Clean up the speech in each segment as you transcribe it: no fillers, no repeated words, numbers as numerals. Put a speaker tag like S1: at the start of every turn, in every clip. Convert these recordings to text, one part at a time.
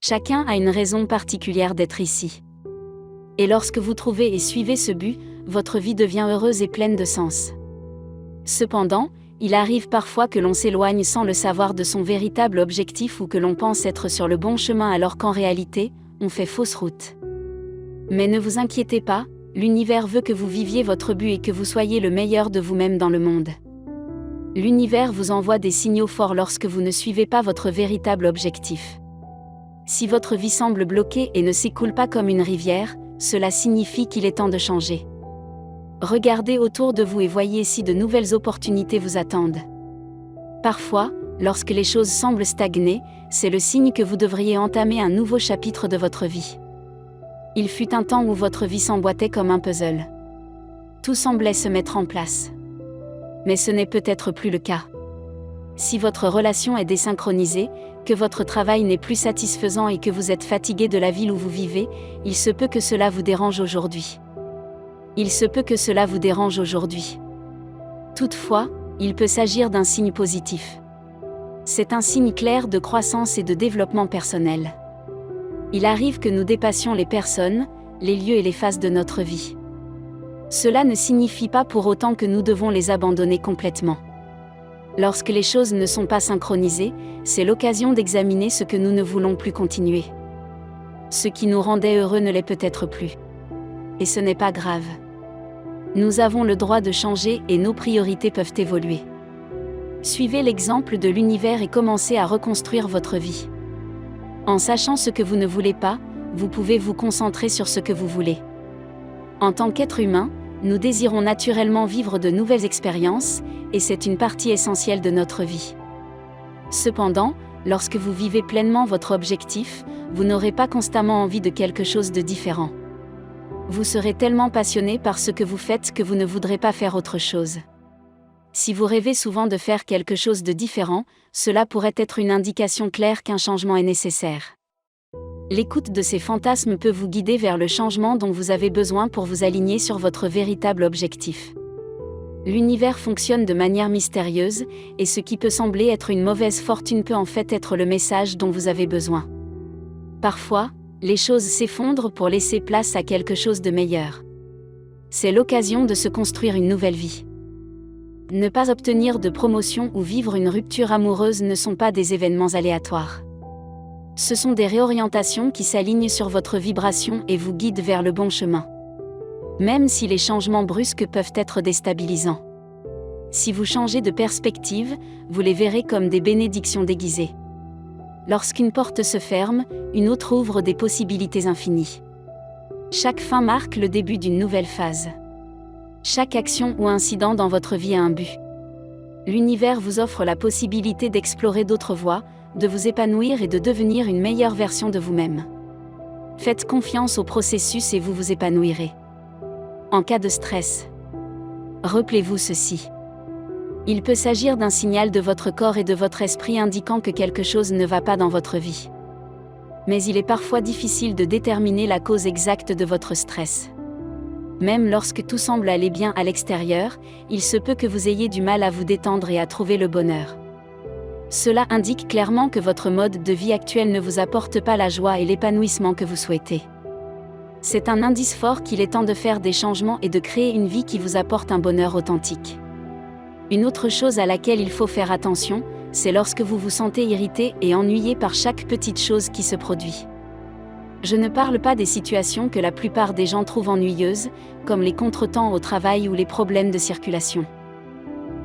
S1: Chacun a une raison particulière d'être ici. Et lorsque vous trouvez et suivez ce but, votre vie devient heureuse et pleine de sens. Cependant, il arrive parfois que l'on s'éloigne sans le savoir de son véritable objectif ou que l'on pense être sur le bon chemin alors qu'en réalité, on fait fausse route. Mais ne vous inquiétez pas, l'univers veut que vous viviez votre but et que vous soyez le meilleur de vous-même dans le monde. L'univers vous envoie des signaux forts lorsque vous ne suivez pas votre véritable objectif. Si votre vie semble bloquée et ne s'écoule pas comme une rivière, cela signifie qu'il est temps de changer. Regardez autour de vous et voyez si de nouvelles opportunités vous attendent. Parfois, lorsque les choses semblent stagner, c'est le signe que vous devriez entamer un nouveau chapitre de votre vie. Il fut un temps où votre vie s'emboîtait comme un puzzle. Tout semblait se mettre en place. Mais ce n'est peut-être plus le cas. Si votre relation est désynchronisée, que votre travail n'est plus satisfaisant et que vous êtes fatigué de la ville où vous vivez, il se peut que cela vous dérange aujourd'hui. Toutefois, il peut s'agir d'un signe positif. C'est un signe clair de croissance et de développement personnel. Il arrive que nous dépassions les personnes, les lieux et les phases de notre vie. Cela ne signifie pas pour autant que nous devons les abandonner complètement. Lorsque les choses ne sont pas synchronisées, c'est l'occasion d'examiner ce que nous ne voulons plus continuer. Ce qui nous rendait heureux ne l'est peut-être plus. Et ce n'est pas grave. Nous avons le droit de changer et nos priorités peuvent évoluer. Suivez l'exemple de l'univers et commencez à reconstruire votre vie. En sachant ce que vous ne voulez pas, vous pouvez vous concentrer sur ce que vous voulez. En tant qu'être humain, nous désirons naturellement vivre de nouvelles expériences, et c'est une partie essentielle de notre vie. Cependant, lorsque vous vivez pleinement votre objectif, vous n'aurez pas constamment envie de quelque chose de différent. Vous serez tellement passionné par ce que vous faites que vous ne voudrez pas faire autre chose. Si vous rêvez souvent de faire quelque chose de différent, cela pourrait être une indication claire qu'un changement est nécessaire. L'écoute de ces fantasmes peut vous guider vers le changement dont vous avez besoin pour vous aligner sur votre véritable objectif. L'univers fonctionne de manière mystérieuse, et ce qui peut sembler être une mauvaise fortune peut en fait être le message dont vous avez besoin. Parfois, les choses s'effondrent pour laisser place à quelque chose de meilleur. C'est l'occasion de se construire une nouvelle vie. Ne pas obtenir de promotion ou vivre une rupture amoureuse ne sont pas des événements aléatoires. Ce sont des réorientations qui s'alignent sur votre vibration et vous guident vers le bon chemin. Même si les changements brusques peuvent être déstabilisants. Si vous changez de perspective, vous les verrez comme des bénédictions déguisées. Lorsqu'une porte se ferme, une autre ouvre des possibilités infinies. Chaque fin marque le début d'une nouvelle phase. Chaque action ou incident dans votre vie a un but. L'univers vous offre la possibilité d'explorer d'autres voies, de vous épanouir et de devenir une meilleure version de vous-même. Faites confiance au processus et vous vous épanouirez. En cas de stress, rappelez-vous ceci. Il peut s'agir d'un signal de votre corps et de votre esprit indiquant que quelque chose ne va pas dans votre vie. Mais il est parfois difficile de déterminer la cause exacte de votre stress. Même lorsque tout semble aller bien à l'extérieur, il se peut que vous ayez du mal à vous détendre et à trouver le bonheur. Cela indique clairement que votre mode de vie actuel ne vous apporte pas la joie et l'épanouissement que vous souhaitez. C'est un indice fort qu'il est temps de faire des changements et de créer une vie qui vous apporte un bonheur authentique. Une autre chose à laquelle il faut faire attention, c'est lorsque vous vous sentez irrité et ennuyé par chaque petite chose qui se produit. Je ne parle pas des situations que la plupart des gens trouvent ennuyeuses, comme les contretemps au travail ou les problèmes de circulation.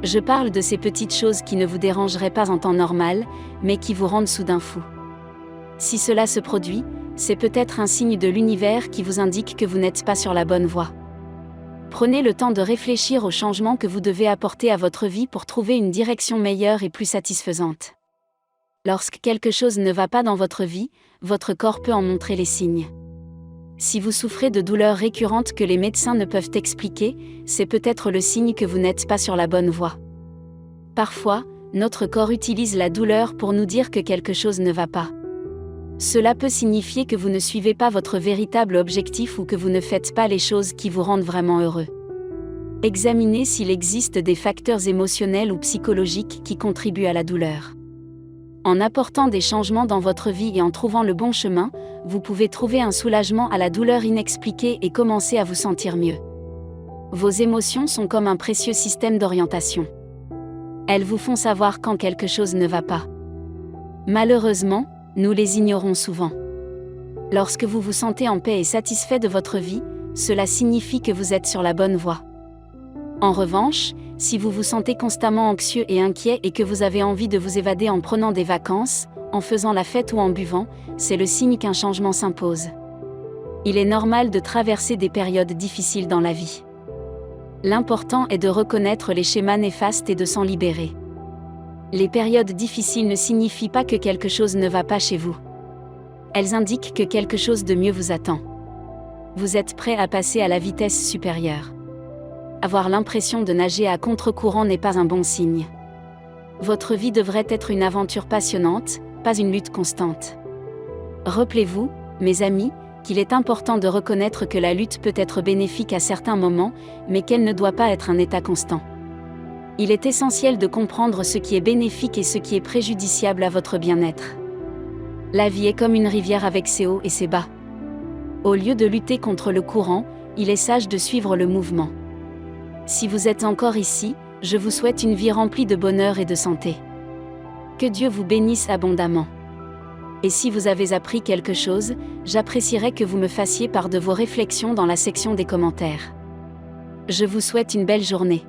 S1: Je parle de ces petites choses qui ne vous dérangeraient pas en temps normal, mais qui vous rendent soudain fou. Si cela se produit, c'est peut-être un signe de l'univers qui vous indique que vous n'êtes pas sur la bonne voie. Prenez le temps de réfléchir aux changements que vous devez apporter à votre vie pour trouver une direction meilleure et plus satisfaisante. Lorsque quelque chose ne va pas dans votre vie, votre corps peut en montrer les signes. Si vous souffrez de douleurs récurrentes que les médecins ne peuvent expliquer, c'est peut-être le signe que vous n'êtes pas sur la bonne voie. Parfois, notre corps utilise la douleur pour nous dire que quelque chose ne va pas. Cela peut signifier que vous ne suivez pas votre véritable objectif ou que vous ne faites pas les choses qui vous rendent vraiment heureux. Examinez s'il existe des facteurs émotionnels ou psychologiques qui contribuent à la douleur. En apportant des changements dans votre vie et en trouvant le bon chemin, vous pouvez trouver un soulagement à la douleur inexpliquée et commencer à vous sentir mieux. Vos émotions sont comme un précieux système d'orientation. Elles vous font savoir quand quelque chose ne va pas. Malheureusement, nous les ignorons souvent. Lorsque vous vous sentez en paix et satisfait de votre vie, cela signifie que vous êtes sur la bonne voie. En revanche, si vous vous sentez constamment anxieux et inquiet et que vous avez envie de vous évader en prenant des vacances, en faisant la fête ou en buvant, c'est le signe qu'un changement s'impose. Il est normal de traverser des périodes difficiles dans la vie. L'important est de reconnaître les schémas néfastes et de s'en libérer. Les périodes difficiles ne signifient pas que quelque chose ne va pas chez vous. Elles indiquent que quelque chose de mieux vous attend. Vous êtes prêt à passer à la vitesse supérieure. Avoir l'impression de nager à contre-courant n'est pas un bon signe. Votre vie devrait être une aventure passionnante, pas une lutte constante. Rappelez-vous, mes amis, qu'il est important de reconnaître que la lutte peut être bénéfique à certains moments, mais qu'elle ne doit pas être un état constant. Il est essentiel de comprendre ce qui est bénéfique et ce qui est préjudiciable à votre bien-être. La vie est comme une rivière avec ses hauts et ses bas. Au lieu de lutter contre le courant, il est sage de suivre le mouvement. Si vous êtes encore ici, je vous souhaite une vie remplie de bonheur et de santé. Que Dieu vous bénisse abondamment. Et si vous avez appris quelque chose, j'apprécierais que vous me fassiez part de vos réflexions dans la section des commentaires. Je vous souhaite une belle journée.